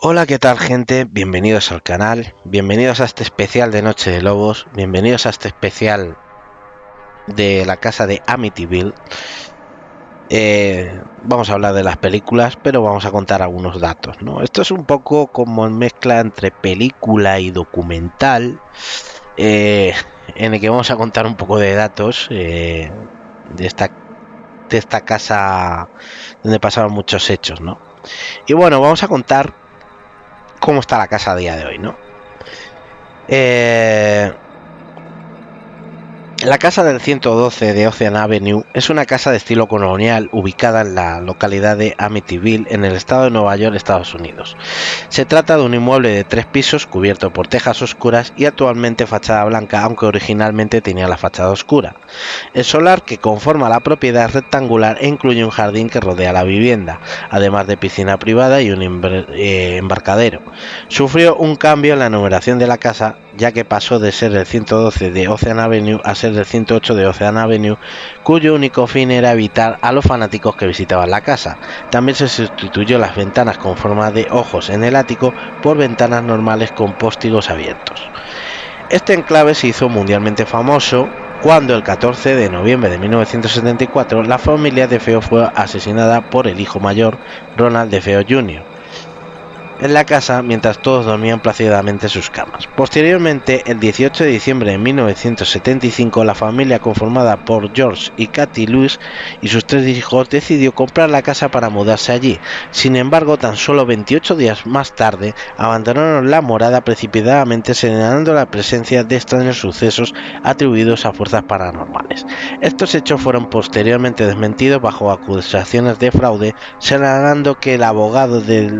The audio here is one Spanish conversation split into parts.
Hola, ¿qué tal, gente? Bienvenidos al canal, bienvenidos a este especial de Noche de Lobos, bienvenidos a este especial de la casa de Amityville. Vamos a hablar de las películas, pero vamos a contar algunos datos, ¿no? Esto es un poco como mezcla entre película y documental, en el que vamos a contar un poco de datos de esta casa donde pasaron muchos hechos, ¿no? Y bueno, vamos a contar cómo está la casa a día de hoy, ¿no? La casa del 112 de Ocean Avenue es una casa de estilo colonial ubicada en la localidad de Amityville, en el estado de Nueva York, Estados Unidos. Se trata de un inmueble de 3 pisos cubierto por tejas oscuras y actualmente fachada blanca, aunque originalmente tenía la fachada oscura. El solar que conforma la propiedad es rectangular e incluye un jardín que rodea la vivienda, además de piscina privada y un embarcadero. Sufrió un cambio en la numeración de la casa, ya que pasó de ser el 112 de Ocean Avenue a ser el 108 de Ocean Avenue, cuyo único fin era evitar a los fanáticos que visitaban la casa. También se sustituyó las ventanas con forma de ojos en el ático por ventanas normales con póstigos abiertos. Este enclave se hizo mundialmente famoso cuando el 14 de noviembre de 1974 la familia DeFeo fue asesinada por el hijo mayor, Ronald DeFeo Jr., en la casa mientras todos dormían plácidamente en sus camas. Posteriormente, el 18 de diciembre de 1975, la familia conformada por George y Kathy Lewis y sus 3 hijos decidió comprar la casa para mudarse allí. Sin embargo, tan solo 28 días más tarde, abandonaron la morada precipitadamente, señalando la presencia de extraños sucesos atribuidos a fuerzas paranormales. Estos hechos fueron posteriormente desmentidos bajo acusaciones de fraude, señalando que el abogado de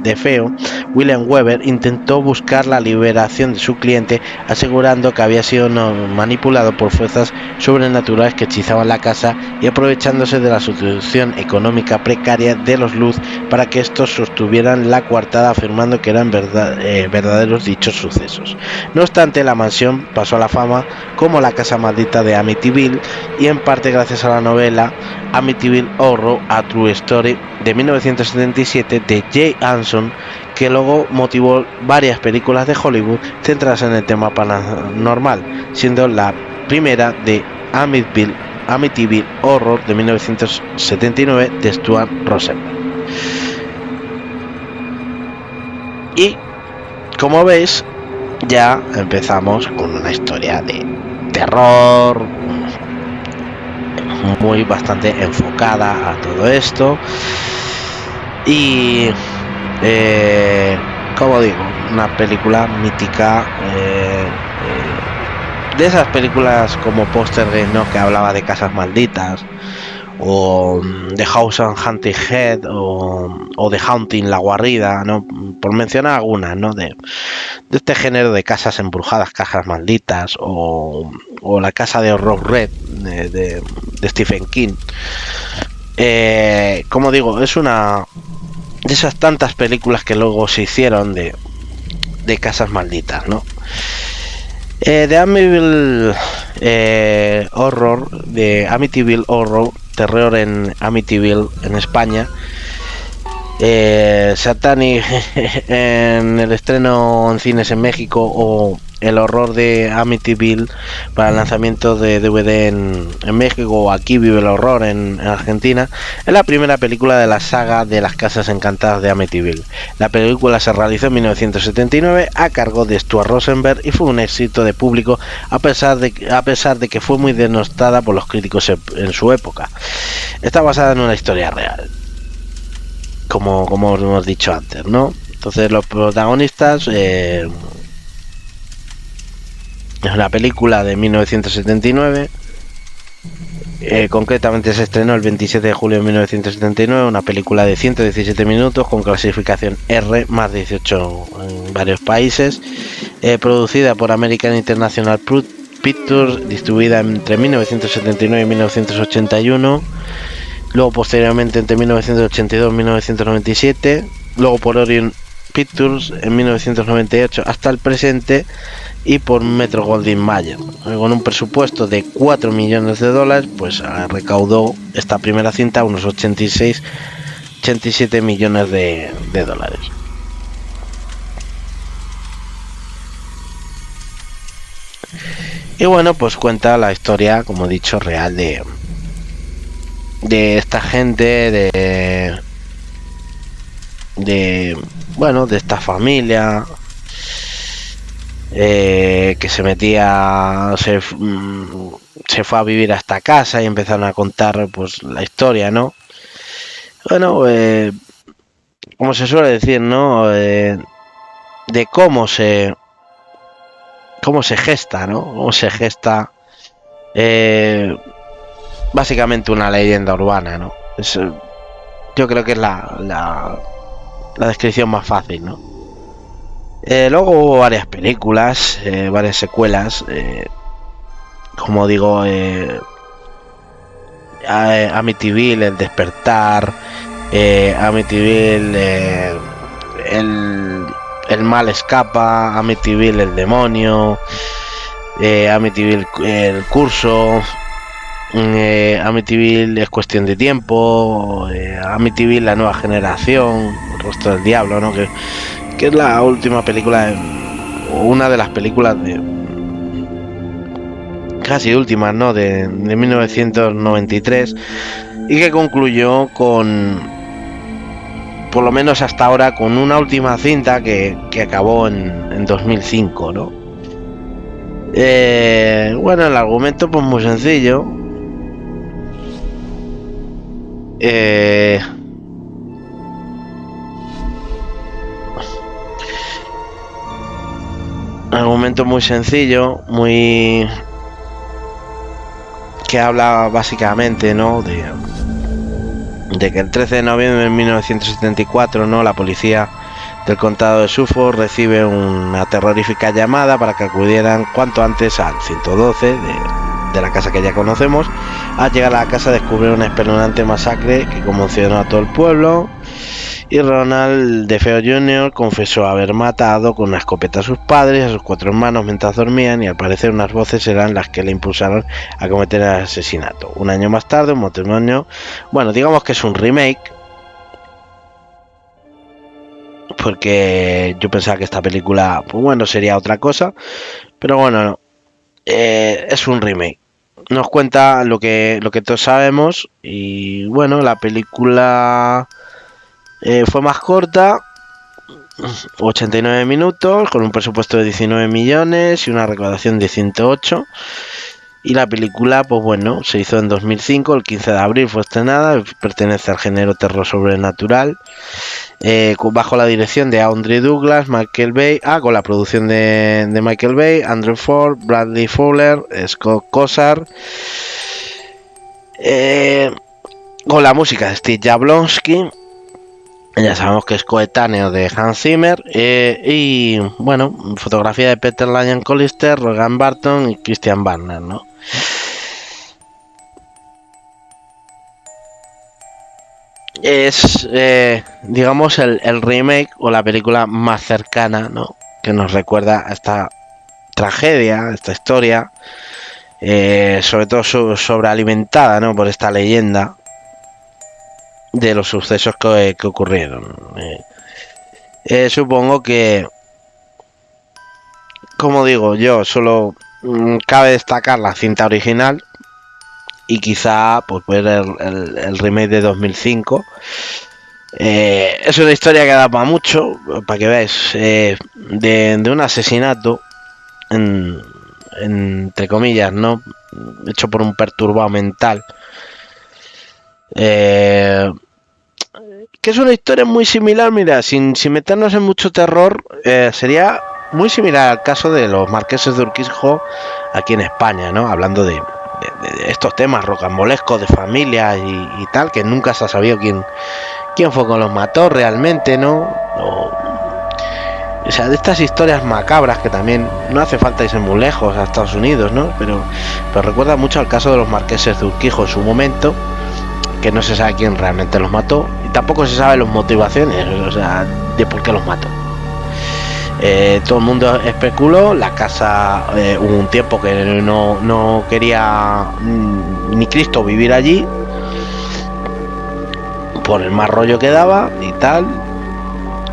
DeFeo, William Weber, intentó buscar la liberación de su cliente, asegurando que había sido manipulado por fuerzas sobrenaturales que hechizaban la casa y aprovechándose de la situación económica precaria de los Luz para que estos sostuvieran la coartada, afirmando que eran verdaderos dichos sucesos. No obstante, la mansión pasó a la fama como la casa maldita de Amityville, y en parte gracias a la novela Amityville Horror: A True Story de 1977 de Jay Anson, que luego motivó varias películas de Hollywood centradas en el tema paranormal, siendo la primera de Amityville Horror de 1979 de Stuart Rosenberg. Y como veis, ya empezamos con una historia de terror muy bastante enfocada a todo esto. Y como digo, una película mítica, de esas películas como Poltergeist, ¿no?, que hablaba de casas malditas, o The House on Haunted Head, o The Haunting, La Guarida, ¿no?, por mencionar algunas, ¿no?, de este género de casas embrujadas, casas malditas, o La Casa de Horror Red de Stephen King. Como digo, es una de esas tantas películas que luego se hicieron de casas malditas, ¿no? De Amityville Horror, de Amityville Horror, terror en Amityville, en España. Satanic en el estreno en cines en México, o El horror de Amityville para el lanzamiento de DVD en México, o Aquí vive el horror en Argentina, es la primera película de la saga de las casas encantadas de Amityville. La película se realizó en 1979 a cargo de Stuart Rosenberg y fue un éxito de público a pesar de que fue muy denostada por los críticos en su época. Está basada en una historia real, como hemos dicho antes, ¿no? Entonces los protagonistas, es una película de 1979, concretamente se estrenó el 27 de julio de 1979, una película de 117 minutos con clasificación R, más 18 en varios países, producida por American International Pictures, distribuida entre 1979 y 1981, luego posteriormente entre 1982 y 1997, luego por Orion Pictures en 1998 hasta el presente, y por Metro-Goldwyn-Mayer. Con un presupuesto de $4 millones, pues recaudó esta primera cinta unos 86 87 millones de dólares. Y bueno, pues cuenta la historia, como he dicho, real de esta gente, bueno, de esta familia que se metía, se fue a vivir a esta casa y empezaron a contar pues la historia, ¿no? Bueno, como se suele decir, ¿no? De cómo se gesta, ¿no? Cómo se gesta básicamente una leyenda urbana, ¿no? Yo creo que es la descripción más fácil, ¿no? Luego hubo varias películas, varias secuelas, como digo, Amityville, El Despertar, Amityville, el mal escapa, Amityville, el demonio, Amityville, el curso, Amityville es cuestión de tiempo, Amityville la nueva generación, el rostro del diablo, ¿no? Que es la última película, una de las películas casi últimas, ¿no? de 1993, y que concluyó con, por lo menos hasta ahora, con una última cinta que acabó en 2005, ¿no? Bueno, el argumento pues muy sencillo. Argumento muy sencillo, muy que habla básicamente, ¿no? de que el 13 de noviembre de 1974, ¿no? La policía del condado de Suffolk recibe una terrorífica llamada para que acudieran cuanto antes al 112 de la casa que ya conocemos. Al llegar a la casa descubrieron una espeluznante masacre que conmocionó a todo el pueblo, y Ronald DeFeo Jr. confesó haber matado con una escopeta a sus padres y a sus 4 hermanos mientras dormían, y al parecer unas voces eran las que le impulsaron a cometer el asesinato. Un año más tarde, un matrimonio, bueno, digamos que es un remake, porque yo pensaba que esta película, pues bueno, sería otra cosa, pero bueno, no. Es un remake. Nos cuenta lo que todos sabemos, y bueno, la película fue más corta, 89 minutos, con un presupuesto de 19 millones y una recaudación de 108. Y la película, pues bueno, se hizo en 2005, el 15 de abril fue estrenada, pertenece al género terror sobrenatural, bajo la dirección de Andrew Douglas, Michael Bay, con la producción de Michael Bay, Andrew Ford, Bradley Fowler, Scott Cosar, con la música de Steve Jablonsky. Ya sabemos que es coetáneo de Hans Zimmer, y bueno, fotografía de Peter Lyon Collister, Rogan Barton y Christian Barner, ¿no? Es, digamos, el remake o la película más cercana, ¿no? Que nos recuerda a esta tragedia, a esta historia, sobre todo sobrealimentada, ¿no? Por esta leyenda de los sucesos que ocurrieron. Supongo que, como digo, yo solo cabe destacar la cinta original y quizá pues ver el remake de 2005. Es una historia que da para mucho, para que veáis, de un asesinato, entre comillas, ¿no? Hecho por un perturbado mental. Que es una historia muy similar, mira, sin meternos en mucho terror, sería muy similar al caso de los marqueses de Urquijo aquí en España, ¿no? Hablando de estos temas rocambolescos de familia y tal, que nunca se ha sabido quién fue con los mató realmente, ¿no? O sea, de estas historias macabras que también no hace falta irse muy lejos a Estados Unidos, ¿no? Pero recuerda mucho al caso de los marqueses de Urquijo en su momento, que no se sabe quién realmente los mató y tampoco se sabe las motivaciones, o sea, de por qué los mató. Todo el mundo especuló. La casa, hubo un tiempo que no quería ni Cristo vivir allí, por el mal rollo que daba y tal.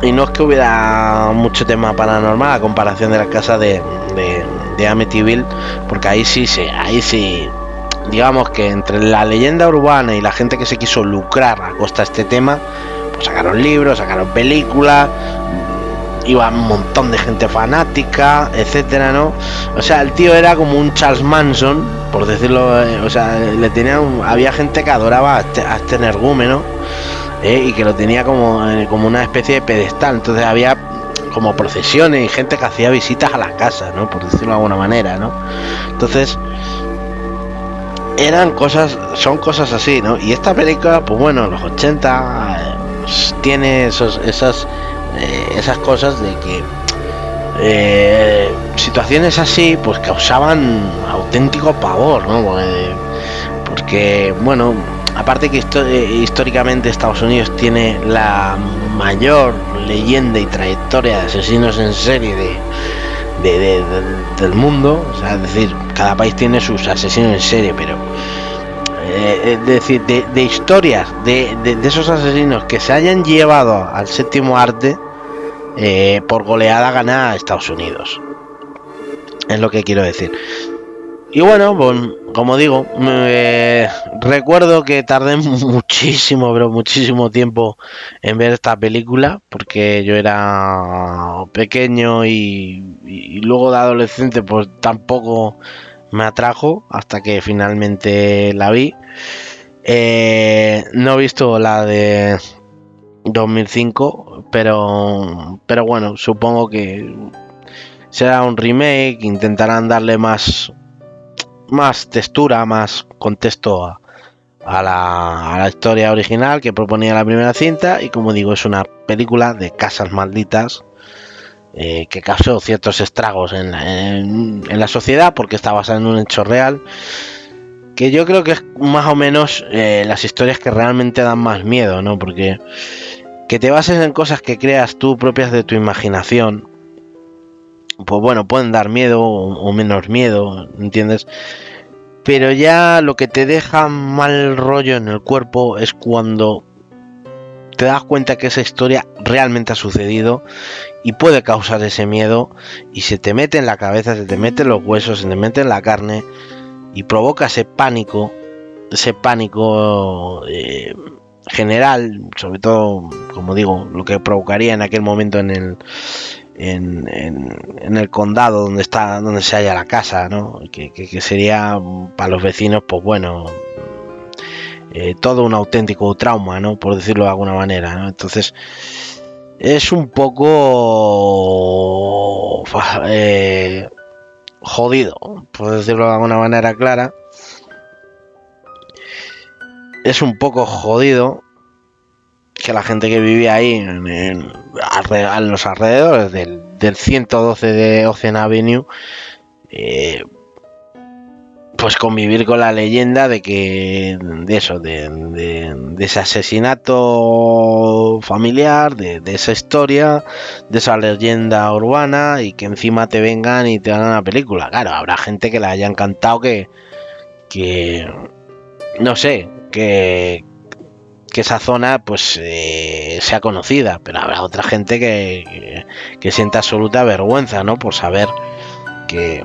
Y no es que hubiera mucho tema paranormal a comparación de la casa de Amityville, porque ahí sí, digamos que entre la leyenda urbana y la gente que se quiso lucrar a costa de este tema, pues sacaron libros, sacaron películas, iba un montón de gente fanática, etcétera, ¿no? O sea, el tío era como un Charles Manson, por decirlo, o sea, había gente que adoraba a este energúmeno, y que lo tenía como una especie de pedestal. Entonces había como procesiones y gente que hacía visitas a la casa, ¿no? Por decirlo de alguna manera, ¿no? Entonces son cosas así, ¿no? Y esta película, pues bueno, en los 80 tiene esas cosas de que situaciones así pues causaban auténtico pavor, ¿no? Porque bueno, aparte que históricamente Estados Unidos tiene la mayor leyenda y trayectoria de asesinos en serie del mundo, o sea, es decir, cada país tiene sus asesinos en serie, pero es decir, de historias de esos asesinos que se hayan llevado al séptimo arte, por goleada gana a Estados Unidos, es lo que quiero decir. Y bueno, pues, como digo, recuerdo que tardé muchísimo, pero muchísimo tiempo en ver esta película, porque yo era pequeño y luego de adolescente pues tampoco me atrajo hasta que finalmente la vi. No he visto la de 2005, pero bueno, supongo que será un remake, intentarán darle más textura, más contexto a la historia original que proponía la primera cinta. Y como digo, es una película de casas malditas, que causó ciertos estragos en la sociedad, porque está basada en un hecho real, que yo creo que es más o menos las historias que realmente dan más miedo, ¿no? Porque que te bases en cosas que creas tú propias de tu imaginación, pues bueno, pueden dar miedo o menos miedo, ¿entiendes? Pero ya lo que te deja mal rollo en el cuerpo es cuando te das cuenta que esa historia realmente ha sucedido y puede causar ese miedo, y se te mete en la cabeza, se te mete en los huesos, se te mete en la carne y provoca ese pánico general, sobre todo, como digo, lo que provocaría en aquel momento en el condado donde se halla la casa, ¿no? Que sería para los vecinos, pues bueno, todo un auténtico trauma, ¿no? Por decirlo de alguna manera, ¿no? Entonces es un poco jodido, por decirlo de alguna manera clara. Es un poco jodido que la gente que vivía ahí en los alrededores del 112 de Ocean Avenue, pues convivir con la leyenda de ese asesinato familiar, de esa historia, de esa leyenda urbana, y que encima te vengan y te hagan una película. Claro, habrá gente que le haya encantado, que no sé, que esa zona pues sea conocida, pero habrá otra gente que sienta absoluta vergüenza, ¿no? Por saber que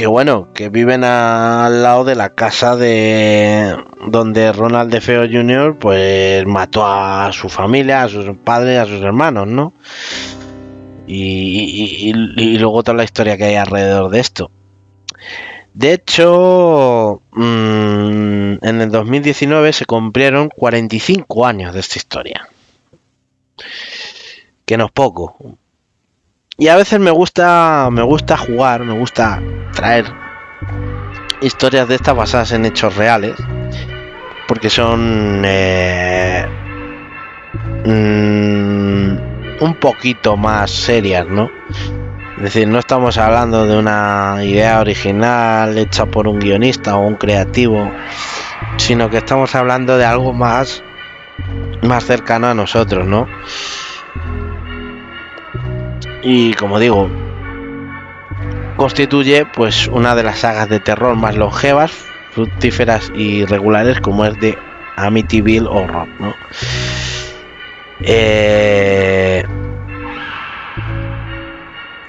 bueno, que viven al lado de la casa donde Ronald DeFeo Jr. pues mató a su familia, a sus padres, a sus hermanos, ¿no? Y luego toda la historia que hay alrededor de esto. De hecho, en el 2019 se cumplieron 45 años de esta historia, que no es poco. Y a veces me gusta jugar, me gusta traer historias de estas basadas en hechos reales, porque son un poquito más serias, ¿no? Es decir, no estamos hablando de una idea original hecha por un guionista o un creativo, sino que estamos hablando de algo más cercano a nosotros, ¿no? Y como digo, constituye pues una de las sagas de terror más longevas, fructíferas y regulares, como es de Amityville Horror, ¿no?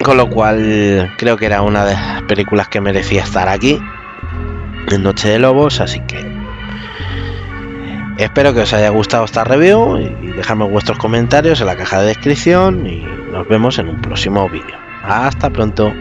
Con lo cual creo que era una de las películas que merecía estar aquí en Noche de Lobos, así que espero que os haya gustado esta review y dejadme vuestros comentarios en la caja de descripción y nos vemos en un próximo vídeo. Hasta pronto.